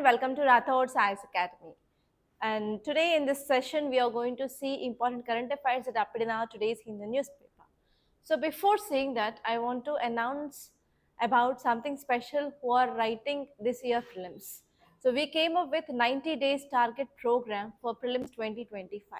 welcome to Rathod Science Academy. And today in this session, we are going to see important current affairs that appeared in our today's Hindu newspaper. So before seeing that, I want to announce about something special who are writing this year prelims. So we came up with 90 days target program for prelims 2025.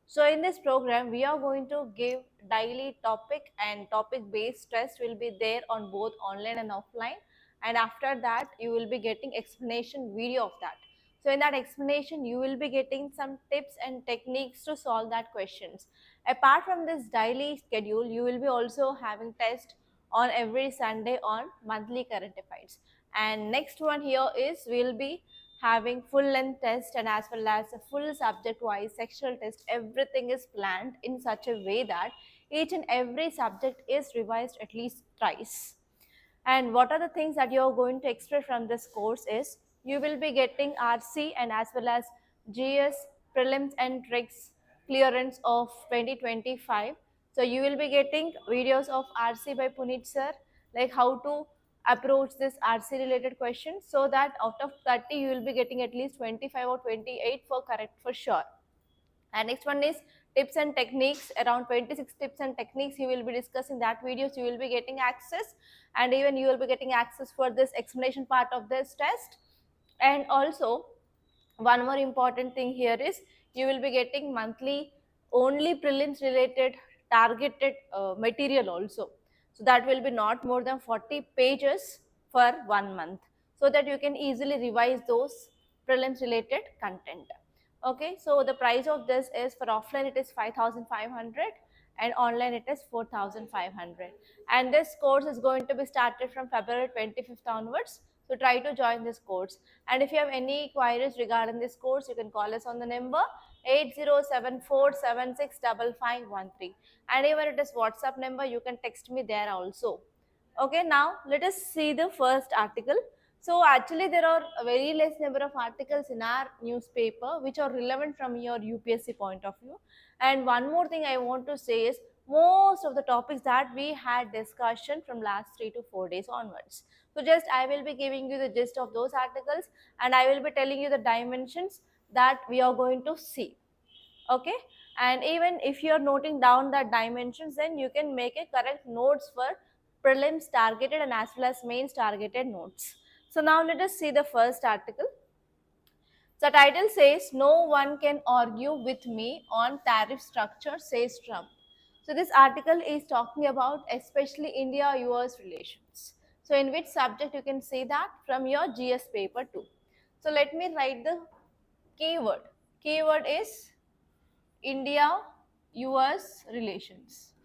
So in this program, we are going to give daily topic and topic based test will be there on both online and offline. And after that, you will be getting explanation video of that. So in that explanation, you will be getting some tips and techniques to solve that questions. Apart from this daily schedule, you will be also having test on every Sunday on monthly current affairs. And next one here is we'll be having full length test and as well as a full subject wise sectional test. Everything is planned in such a way that each and every subject is revised at least thrice. And what are the things that you are going to expect from this course is you will be getting RC and as well as GS prelims and tricks clearance of 2025. So you will be getting videos of RC by Puneet sir, like how to approach this RC related questions, so that out of 30 you will be getting at least 25 or 28 for correct for sure. And next one is tips and techniques, around 26 tips and techniques you will be discussing that videos you will be getting access, and even you will be getting access for this explanation part of this test. And also one more important thing here is you will be getting monthly only prelims related targeted material also. So that will be not more than 40 pages for 1 month, so that you can easily revise those prelims related content. Okay, so the price of this is for offline it is 5,500 and online it is 4,500. And this course is going to be started from February 25th onwards. So try to join this course. And if you have any queries regarding this course, you can call us on the number 8074765513. And even it is WhatsApp number, you can text me there also. Okay, now let us see the first article. So actually there are a very less number of articles in our newspaper which are relevant from your UPSC point of view. And one more thing I want to say is most of the topics that we had discussion from last 3 to 4 days onwards. So just I will be giving you the gist of those articles and I will be telling you the dimensions that we are going to see. Okay, and even if you are noting down the dimensions, then you can make a correct notes for prelims targeted and as well as mains targeted notes. So now let us see the first article. The title says, "No one can argue with me on tariff structure," says Trump. So this article is talking about especially India-US relations. So in which subject you can see that from your GS paper too. So let me write the keyword. Keyword is India-US relations.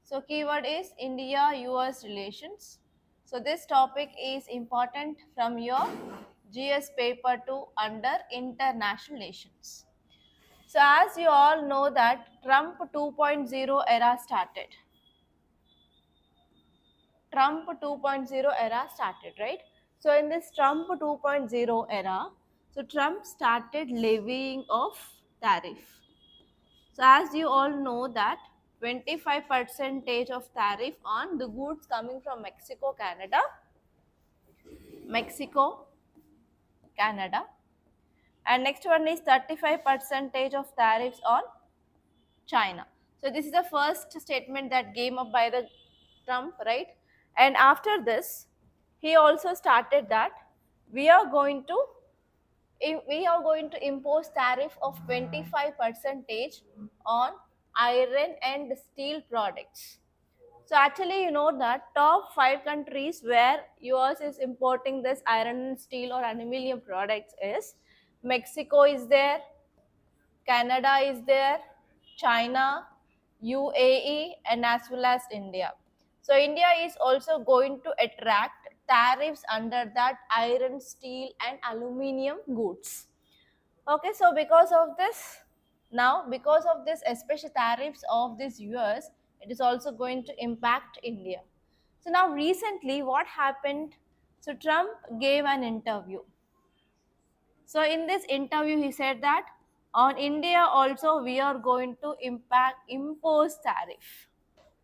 So keyword is India-US relations. So this topic is important from your GS paper 2 under international relations. So as you all know that Trump 2.0 era started. Trump 2.0 era started, right? So in this Trump 2.0 era, so Trump started levying of tariff. So as you all know that 25% of tariff on the goods coming from Mexico, Canada, and next one is 35% of tariffs on China. So this is the first statement that came up by the Trump, right? And after this, he also started that we are going to impose tariff of 25% on iron and steel products. So actually you know that top 5 countries where US is importing this iron and steel or aluminum products is Mexico is there, Canada is there, China, UAE, and as well as India. So India is also going to attract tariffs under that iron, steel, and aluminium goods. Okay, so because of this, especially tariffs of this US, it is also going to impact India. So now recently, what happened? So Trump gave an interview. So in this interview, he said that on India also we are going to impose tariff.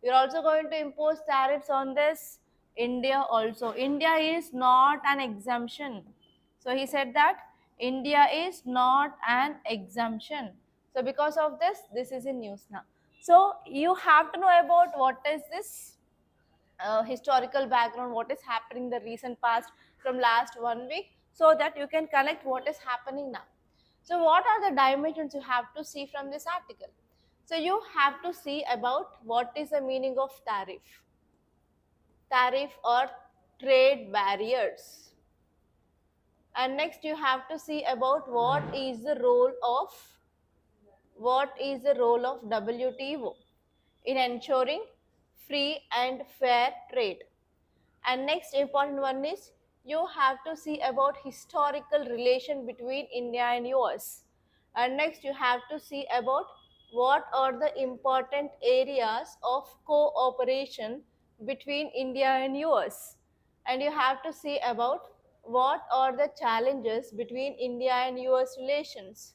We are also going to impose tariffs on this India also. India is not an exemption. So he said that India is not an exemption. So because of this is in news now. So you have to know about what is this historical background, what is happening in the recent past from last 1 week, so that you can connect what is happening now. So what are the dimensions you have to see from this article? So you have to see about what is the meaning of tariff or trade barriers. And next you have to see about what is the role of WTO in ensuring free and fair trade. And next important one is you have to see about historical relation between India and US. And next you have to see about what are the important areas of cooperation between India and US. And you have to see about what are the challenges between India and US relations.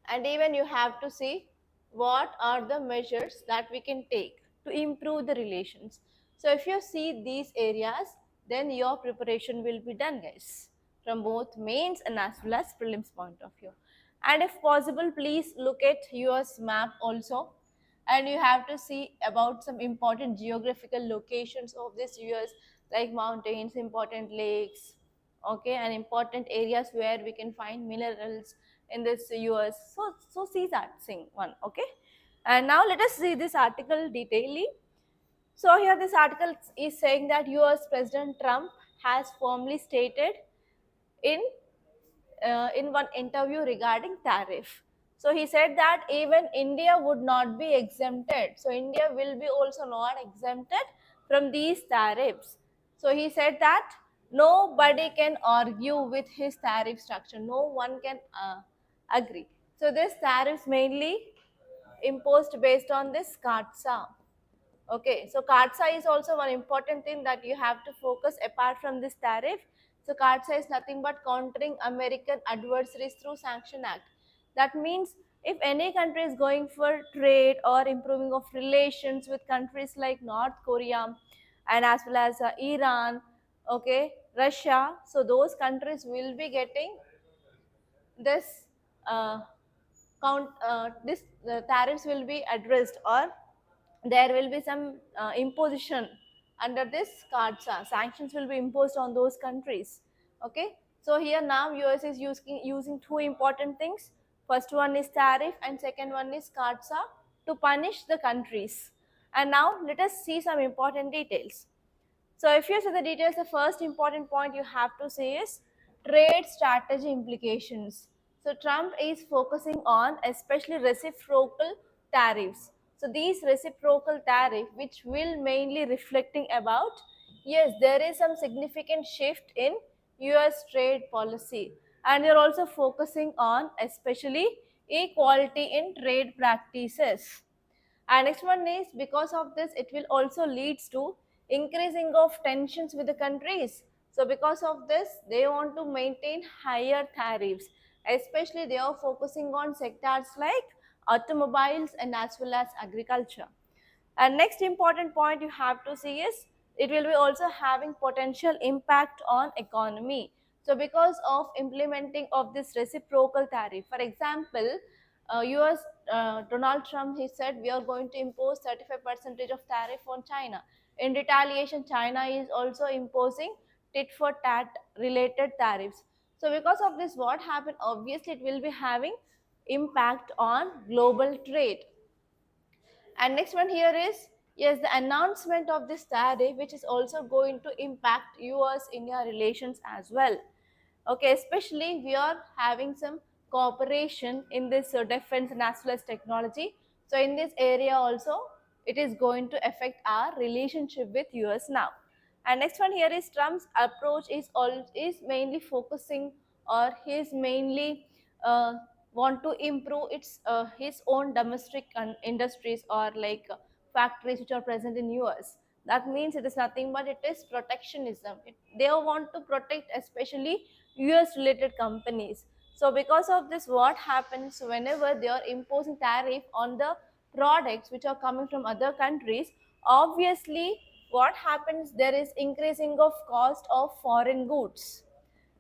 And even you have to see what are the measures that we can take to improve the relations. So if you see these areas, then your preparation will be done, guys, from both mains and as well as prelims point of view. And if possible, please look at US map also, and you have to see about some important geographical locations of this US, like mountains, important lakes, okay, and important areas where we can find minerals in this US. So see that thing one, okay. And now let us see this article detailedly. So here this article is saying that US President Trump has formally stated in in one interview regarding tariff. So he said that even India would not be exempted. So India will be also not exempted from these tariffs. So he said that nobody can argue with his tariff structure. No one can agree. So this tariffs mainly imposed based on this CAATSA. Okay, so CAATSA is also one important thing that you have to focus apart from this tariff. So CAATSA is nothing but countering American adversaries through Sanction Act. That means if any country is going for trade or improving of relations with countries like North Korea and as well as Iran, okay, Russia, so those countries will be getting this uh, this tariffs will be addressed, or there will be some imposition under this CAATSA. Sanctions will be imposed on those countries. Okay, so here now US is using two important things. First one is tariff and second one is CAATSA to punish the countries. And now let us see some important details. So if you see the details, the first important point you have to say is trade strategy implications. So Trump is focusing on especially reciprocal tariffs. So these reciprocal tariff, which will mainly reflecting about, yes, there is some significant shift in US trade policy, and you're also focusing on especially equality in trade practices. And next one is because of this, it will also leads to increasing of tensions with the countries. So because of this, they want to maintain higher tariffs. Especially they are focusing on sectors like automobiles and as well as agriculture. And next important point you have to see is it will be also having potential impact on economy. So because of implementing of this reciprocal tariff, for example, US Donald Trump, he said we are going to impose 35% of tariff on China. In retaliation, China is also imposing tit for tat related tariffs. So because of this, what happened? Obviously, it will be having impact on global trade. And next one here is, yes, the announcement of this tariff, which is also going to impact US India relations as well. Okay, especially we are having some cooperation in this defense and as well as technology. So in this area also, it is going to affect our relationship with US now. And next one here is Trump's approach is mainly focusing, or he's mainly uh, want to improve his own domestic industries, or like factories which are present in US. That means it is nothing but it is protectionism. They want to protect especially US related companies. So because of this, what happens whenever they are imposing tariff on the products which are coming from other countries, obviously what happens, there is increasing of cost of foreign goods.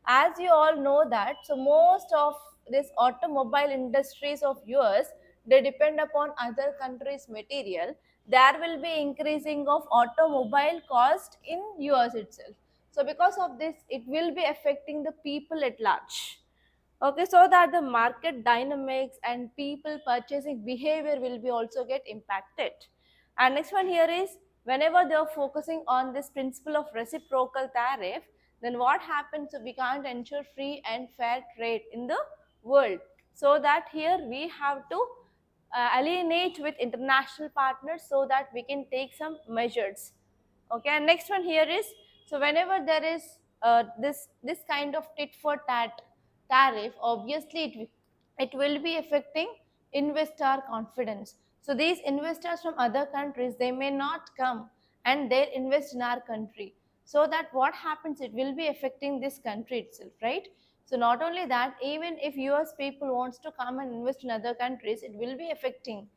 As you all know that, so most of this automobile industries of US, they depend upon other countries material. There will be increasing of automobile cost in US itself. So because of this, it will be affecting the people at large. Okay, so that the market dynamics and people purchasing behavior will be also get impacted. And next one here is, whenever they are focusing on this principle of reciprocal tariff, then what happens? So we can't ensure free and fair trade in the world. So that here we have to alienate with international partners so that we can take some measures. Okay, and next one here is, so whenever there is this kind of tit for tat tariff, obviously it will be affecting investor confidence. So these investors from other countries, they may not come and they invest in our country. So that what happens, it will be affecting this country itself, right? So not only that, even if US people wants to come and invest in other countries, it will be affecting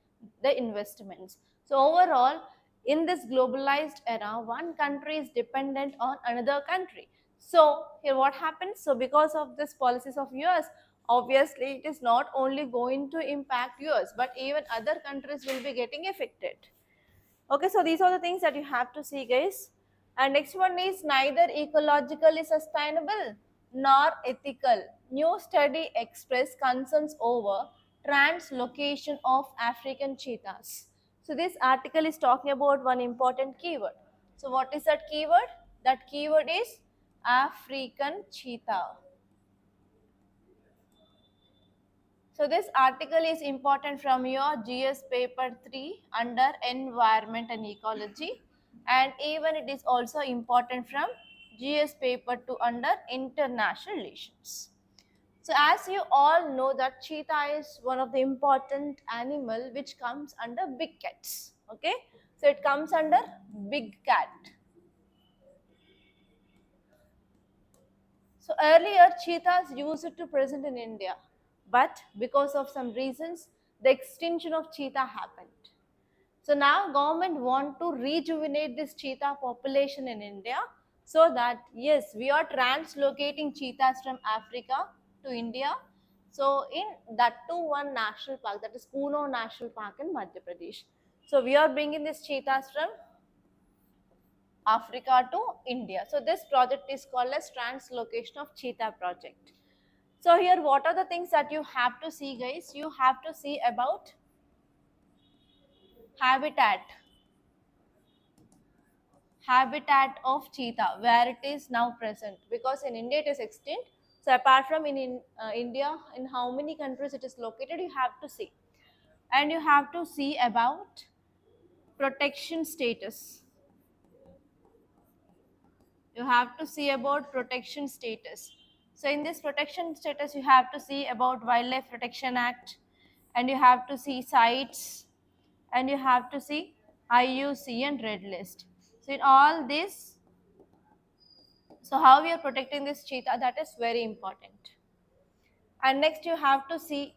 the investments. So overall, in this globalized era, one country is dependent on another country. So here what happens? So because of this policies of US, obviously it is not only going to impact US, but even other countries will be getting affected. Okay, so these are the things that you have to see, guys. And next one is, neither ecologically sustainable nor ethical. New study express concerns over translocation of African cheetahs. So this article is talking about one important keyword. So what is that keyword? That keyword is African cheetah. So this article is important from your GS paper 3 under environment and ecology, and even it is also important from GS paper 2 under international relations. So as you all know that cheetah is one of the important animal which comes under big cats. Okay, so it comes under big cat. So earlier cheetahs used to present in India, but because of some reasons, the extinction of cheetah happened. So now government want to rejuvenate this cheetah population in India, so that yes, we are translocating cheetahs from Africa to India. So in that too one national park, that is Kuno National Park in Madhya Pradesh. So we are bringing these cheetahs from Africa to India. So this project is called as translocation of cheetah project. So here what are the things that you have to see, guys? You have to see about habitat habitat of cheetah, where it is now present, because in India it is extinct. So apart from in India, in how many countries it is located, you have to see. And you have to see about protection status. You have to see about protection status. So in this protection status, you have to see about Wildlife Protection Act, and you have to see sites, and you have to see IUC and red list. So in all this, so how we are protecting this cheetah, that is very important. And next you have to see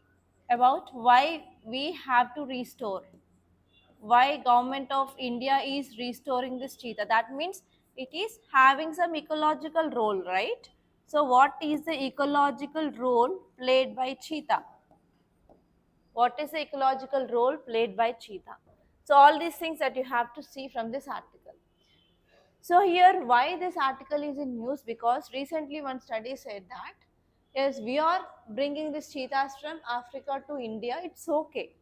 about why we have to restore, why government of India is restoring this cheetah. That means it is having some ecological role, right? So what is the ecological role played by cheetah? What is the ecological role played by cheetah? So all these things that you have to see from this article. So here why this article is in news, because recently one study said that yes, we are bringing these cheetahs from Africa to India, it's okay,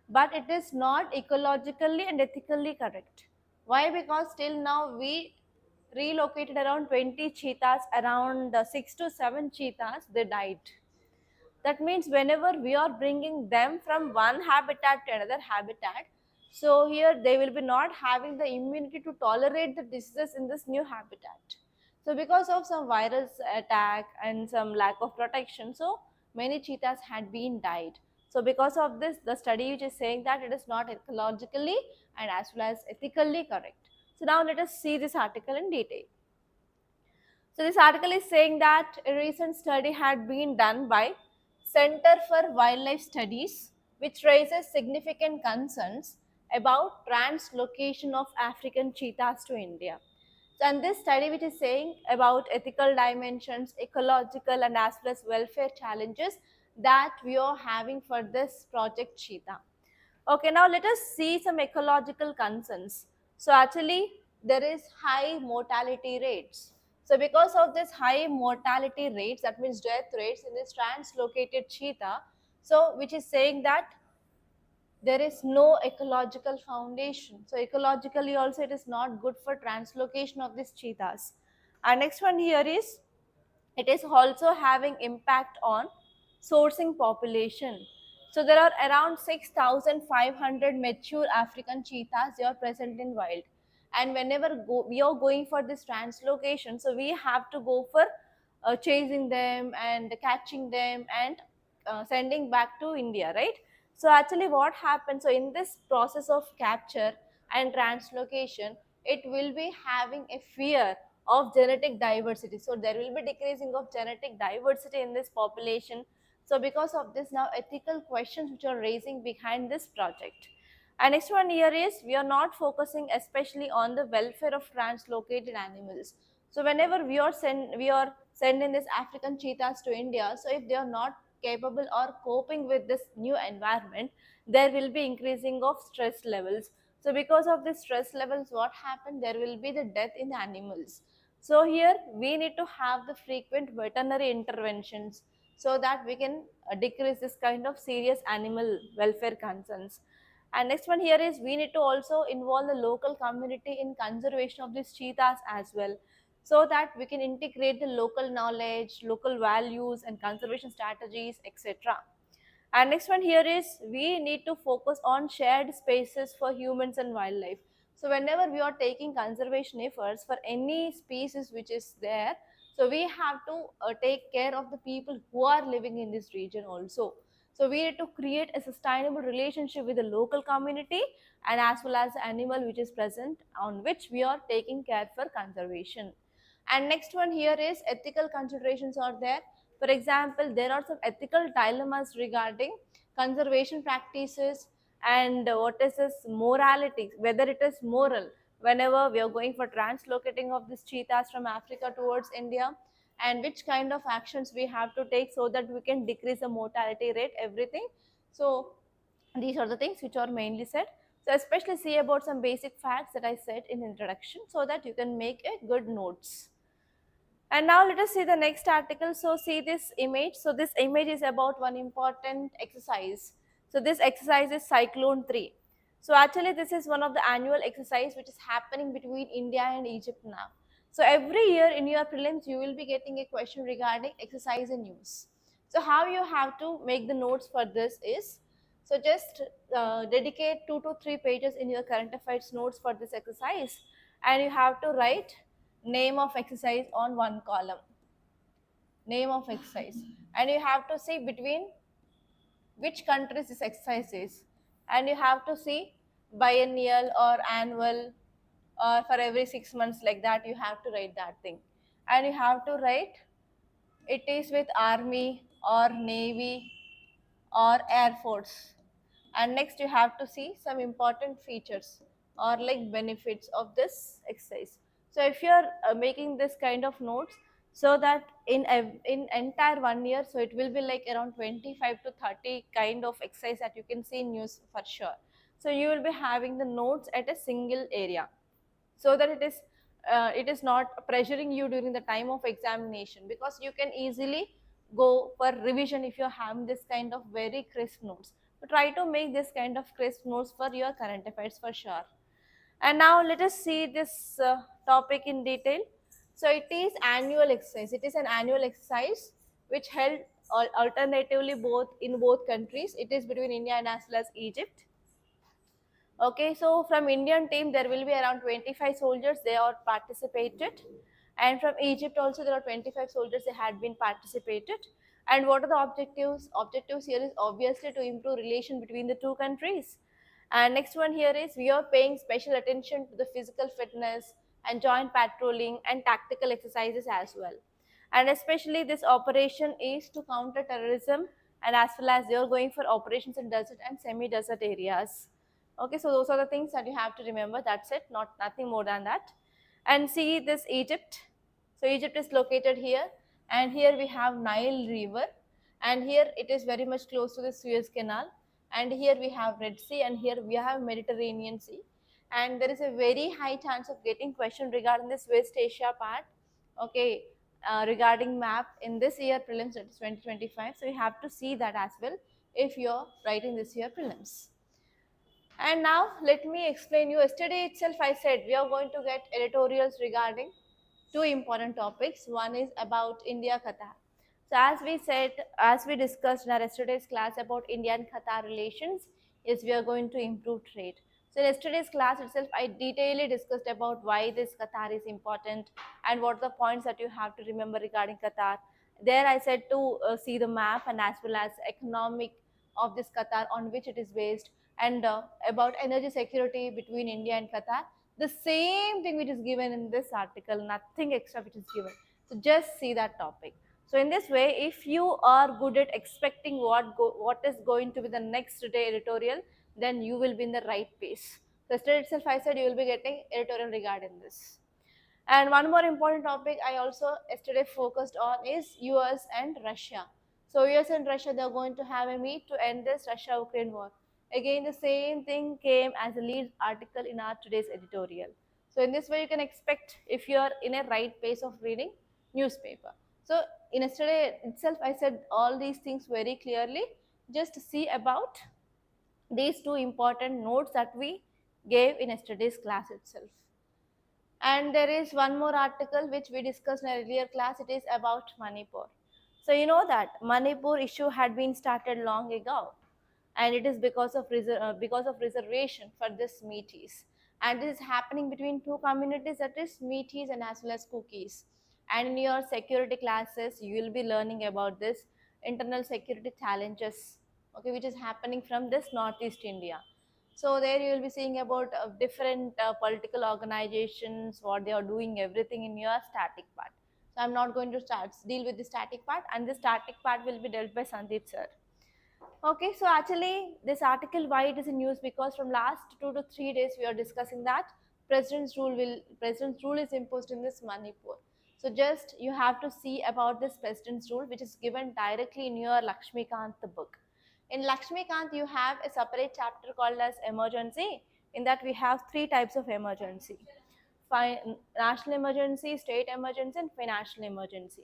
but it is not ecologically and ethically correct. Why? Because till now we relocated around 20 cheetahs, around 6 to 7 cheetahs, they died. That means whenever we are bringing them from one habitat to another habitat, so here they will be not having the immunity to tolerate the diseases in this new habitat. So because of some virus attack and some lack of protection, so many cheetahs had been died. So because of this, the study which is saying that it is not ecologically and as well as ethically correct. So now let us see this article in detail. So this article is saying that a recent study had been done by Center for Wildlife Studies, which raises significant concerns about translocation of African cheetahs to India. And this study which is saying about ethical dimensions, ecological and as well as welfare challenges that we are having for this project cheetah. Okay, now let us see some ecological concerns. So actually there is high mortality rates. So because of this high mortality rates, that means death rates in this translocated cheetah, so which is saying that there is no ecological foundation. So ecologically also it is not good for translocation of these cheetahs. And next one here is it is also having impact on sourcing population. So there are around 6,500 mature African cheetahs they are present in wild. And whenever we are going for this translocation, so we have to go for chasing them and catching them and sending back to India, right? So actually what happens, so in this process of capture and translocation, it will be having a fear of genetic diversity. So there will be decreasing of genetic diversity in this population. So because of this, now ethical questions which are raising behind this project. And next one here is we are not focusing especially on the welfare of translocated animals. So whenever we are sending this African cheetahs to India, so if they are not capable or coping with this new environment, there will be increasing of stress levels. So because of the stress levels, what happened? There will be the death in animals. So here we need to have the frequent veterinary interventions so that we can decrease this kind of serious animal welfare concerns. And next one here is we need to also involve the local community in conservation of these cheetahs as well, so that we can integrate the local knowledge, local values and conservation strategies, etc. And next one here is we need to focus on shared spaces for humans and wildlife. So whenever we are taking conservation efforts for any species which is there, so we have to take care of the people who are living in this region also. So we need to create a sustainable relationship with the local community and as well as the animal which is present on which we are taking care for conservation. And next one here is ethical considerations are there. For example, there are some ethical dilemmas regarding conservation practices and what is this morality, whether it is moral whenever we are going for translocating of these cheetahs from Africa towards India, and which kind of actions we have to take so that we can decrease the mortality rate, everything. So these are the things which are mainly said. So especially see about some basic facts that I said in introduction so that you can make a good notes. And now let us see the next article. So see this image. So this image is about one important exercise. So this exercise is Cyclone 3. So actually this is one of the annual exercise which is happening between India and Egypt now. So every year in your prelims you will be getting a question regarding exercise and news. So how you have to make the notes for this is, so just dedicate 2 to 3 pages in your current affairs notes for this exercise, and you have to write name of exercise on one column, name of exercise, and you have to see between which countries this exercise is, and you have to see biennial or annual or for every 6 months, like that you have to write that thing. And you have to write it is with army or navy or air force. And next you have to see some important features or like benefits of this exercise. So if you are making this kind of notes, so that in entire 1 year, so it will be like around 25 to 30 kind of exercise that you can see in news for sure. So you will be having the notes at a single area, so that it is not pressuring you during the time of examination, because you can easily go for revision if you have this kind of very crisp notes. So try to make this kind of crisp notes for your current affairs for sure. And now let us see this topic in detail. So it is annual exercise, it is an annual exercise which held alternatively both in both countries. It is between India and as well as Egypt. Okay, so from Indian team there will be around 25 soldiers, they are participated, and from Egypt also there are 25 soldiers, they had been participated. And what are the objectives? Objectives here is obviously to improve relation between the two countries. And next one here is we are paying special attention to the physical fitness and joint patrolling and tactical exercises as well. And especially this operation is to counter terrorism, and as well as they are going for operations in desert and semi-desert areas. Okay, so those are the things that you have to remember. That's it, not nothing more than that. And see this Egypt. So Egypt is located here, and here we have Nile River, and here it is very much close to the Suez Canal, and here we have Red Sea, and here we have Mediterranean Sea. And there is a very high chance of getting question regarding this West Asia part, okay, regarding map in this year prelims, that is 2025. So you have to see that as well if you're writing this year prelims. And now let me explain you. Yesterday itself I said we are going to get editorials regarding two important topics. One is about India Qatar. So as we said, as we discussed in our yesterday's class about India and Qatar relations, is we are going to improve trade. So in yesterday's class itself, I detailedly discussed about why this Qatar is important and what are the points that you have to remember regarding Qatar. There I said to see the map and as well as economic of this Qatar on which it is based, and about energy security between India and Qatar. The same thing which is given in this article, nothing extra which is given. So just see that topic. So in this way, if you are good at expecting what is going to be the next day editorial, then you will be in the right pace. So yesterday itself I said you will be getting editorial regarding this. And one more important topic I also yesterday focused on is US and Russia. So US and Russia, they are going to have a meet to end this Russia-Ukraine war. Again, the same thing came as a lead article in our today's editorial. So in this way, you can expect if you are in a right pace of reading newspaper. So in yesterday itself, I said all these things very clearly. Just see about these two important notes that we gave in yesterday's class itself. And there is one more article which we discussed in an earlier class. It is about Manipur. So you know that Manipur issue had been started long ago, and it is because of reservation for this Metis, and this is happening between two communities, that is Metis and as well as Cookies. And in your security classes, you will be learning about this internal security challenges, okay, which is happening from this Northeast India. So there you will be seeing about different political organizations, what they are doing, everything in your static part. So I'm not going to deal with the static part, and the static part will be dealt by Sandeep sir. Okay, so actually this article why it is in news, because from last 2 to 3 days we are discussing that president's rule is imposed in this Manipur. So just you have to see about this president's rule, which is given directly in your Lakshmikant book. In Lakshmikant, you have a separate chapter called as emergency. In that we have three types of emergency: national emergency, state emergency, and financial emergency.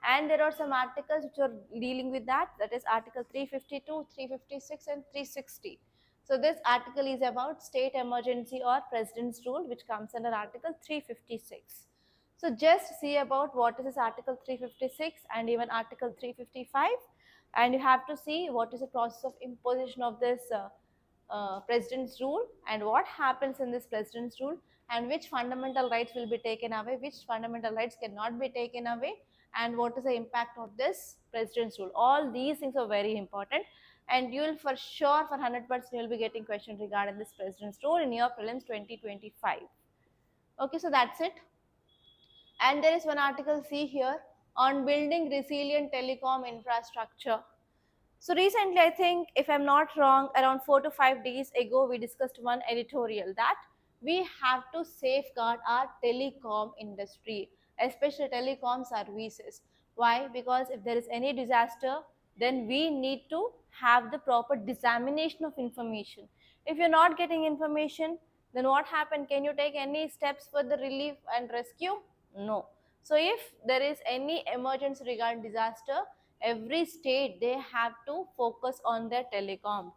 And there are some articles which are dealing with that. That is Article 352, 356, and 360. So this article is about state emergency or president's rule, which comes under Article 356. So just see about what is this Article 356 and even Article 355, and you have to see what is the process of imposition of this president's rule, and what happens in this president's rule, and which fundamental rights will be taken away, which fundamental rights cannot be taken away, and what is the impact of this president's rule. All these things are very important, and you will for sure, for 100%, you will be getting questions regarding this president's rule in your prelims 2025. Okay, so that's it. And there is one article, see here, on building resilient telecom infrastructure. So recently, I think, if I'm not wrong, around 4 to 5 days ago, we discussed one editorial that we have to safeguard our telecom industry, especially telecom services. Why? Because if there is any disaster, then we need to have the proper dissemination of information. If you're not getting information, then what happened? Can you take any steps for the relief and rescue? No. So if there is any emergency regarding disaster, every state, they have to focus on their telecom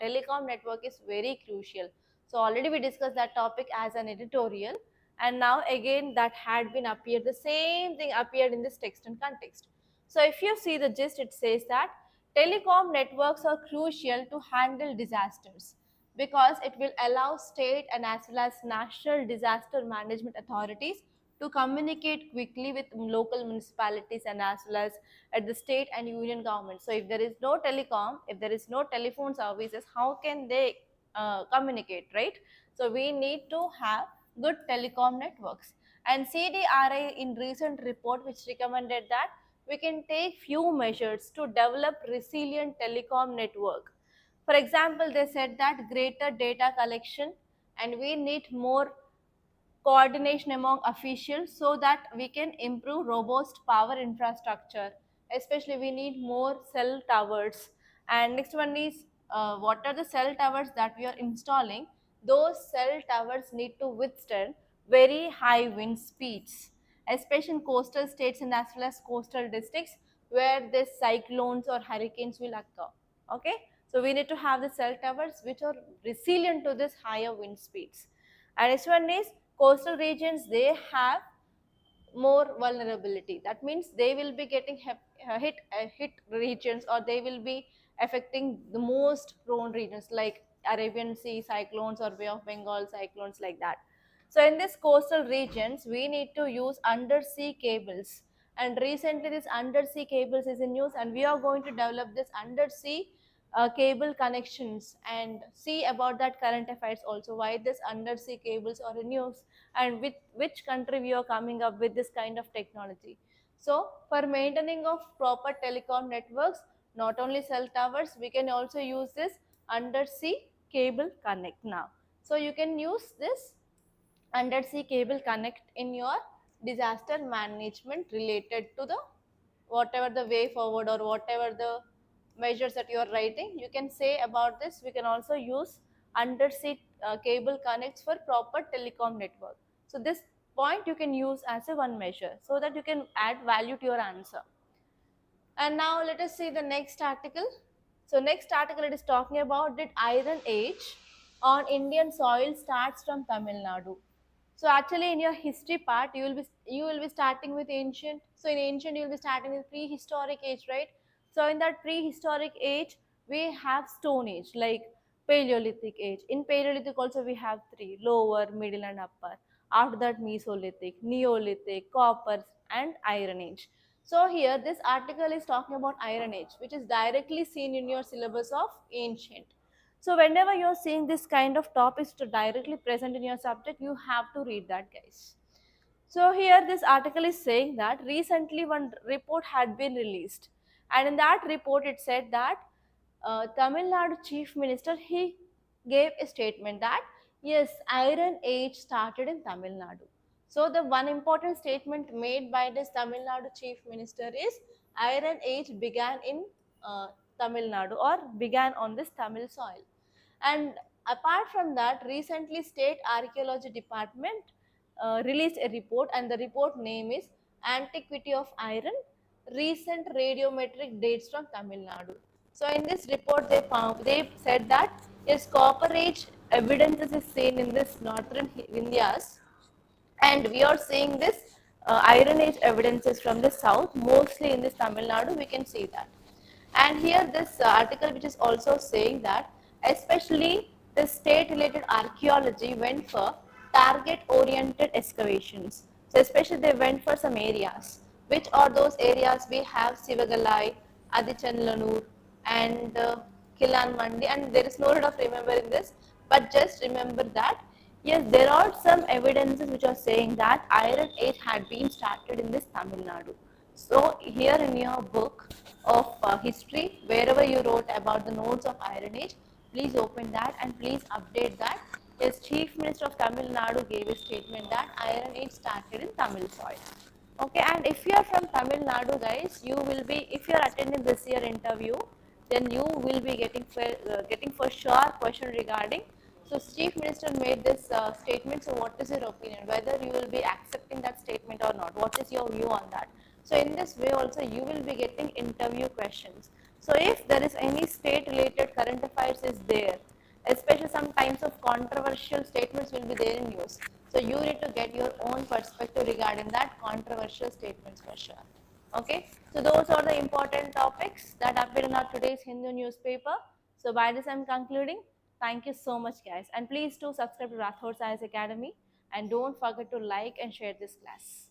network is very crucial. So already we discussed that topic as an editorial, and now again that had been appeared, the same thing appeared in this text and context. So if you see the gist, it says that telecom networks are crucial to handle disasters because it will allow state and as well as national disaster management authorities to communicate quickly with local municipalities and as well as at the state and union government. So if there is no telecom, if there is no telephone services, how can they communicate, right? So we need to have good telecom networks. And CDRI in recent report which recommended that we can take few measures to develop resilient telecom network. For example, they said that greater data collection, and we need more coordination among officials so that we can improve robust power infrastructure. Especially we need more cell towers. And next one is what are the cell towers that we are installing? Those cell towers need to withstand very high wind speeds, especially in coastal states and as well as coastal districts where these cyclones or hurricanes will occur. Okay, so we need to have the cell towers which are resilient to this higher wind speeds. And next one is coastal regions, they have more vulnerability. That means they will be getting hit regions, or they will be affecting the most prone regions like Arabian Sea cyclones or Bay of Bengal cyclones, like that. So in these coastal regions, we need to use undersea cables. And recently this undersea cables is in use, and we are going to develop this undersea cable connections and see about that current affairs also, why this undersea cables are in use and with which country we are coming up with this kind of technology. So for maintaining of proper telecom networks, not only cell towers, we can also use this undersea cable connect now. So you can use this undersea cable connect in your disaster management related to the whatever the way forward or whatever the measures that you are writing, you can say about this. We can also use undersea cable connects for proper telecom network. So this point you can use as a one measure so that you can add value to your answer. And now let us see the next article. So next article, it is talking about did Iron Age on Indian soil starts from Tamil Nadu. So actually in your history part, you will be starting with ancient. So in ancient you will be starting with prehistoric age, right? So in that prehistoric age, we have Stone Age like Paleolithic age. In Paleolithic also we have three: lower, middle, and upper. After that Mesolithic, Neolithic, Copper, and Iron Age. So here this article is talking about Iron Age, which is directly seen in your syllabus of ancient. So whenever you're seeing this kind of topics to directly present in your subject, you have to read that, guys. So here this article is saying that recently one report had been released, and in that report it said that Tamil Nadu Chief Minister, he gave a statement that yes, Iron Age started in Tamil Nadu. So the one important statement made by this Tamil Nadu Chief Minister is Iron Age began in Tamil Nadu or began on this Tamil soil. And apart from that, recently State Archaeology Department released a report, and the report name is Antiquity of Iron, Recent Radiometric Dates from Tamil Nadu. So in this report they said that yes, Copper Age evidences is seen in this northern Vindhyas, and we are seeing this Iron Age evidences from the south, mostly in this Tamil Nadu, we can see that. And here this article which is also saying that especially the state related archaeology went for target oriented excavations. So especially they went for some areas. Which are those areas? We have Sivagalai, Adichanlanur, and Kilan Mandi, and there is no lot of remember in this, but just remember that yes, there are some evidences which are saying that Iron Age had been started in this Tamil Nadu. So here in your book of history, wherever you wrote about the nodes of Iron Age, please open that and please update that. Yes, Chief Minister of Tamil Nadu gave a statement that Iron Age started in Tamil soil. Okay, and if you are from Tamil Nadu, guys, you will be, if you are attending this year interview, then you will be getting for sure question regarding. So Chief Minister made this statement. So what is your opinion? Whether you will be accepting that statement or not? What is your view on that? So in this way also you will be getting interview questions. So if there is any state related current affairs is there, especially some kinds of controversial statements will be there in news. So you need to get your own perspective regarding that controversial statements for sure. Okay, so those are the important topics that appear in our today's Hindu newspaper. So by this I'm concluding. Thank you so much, guys, and please do subscribe to Rathore Science Academy, and don't forget to like and share this class.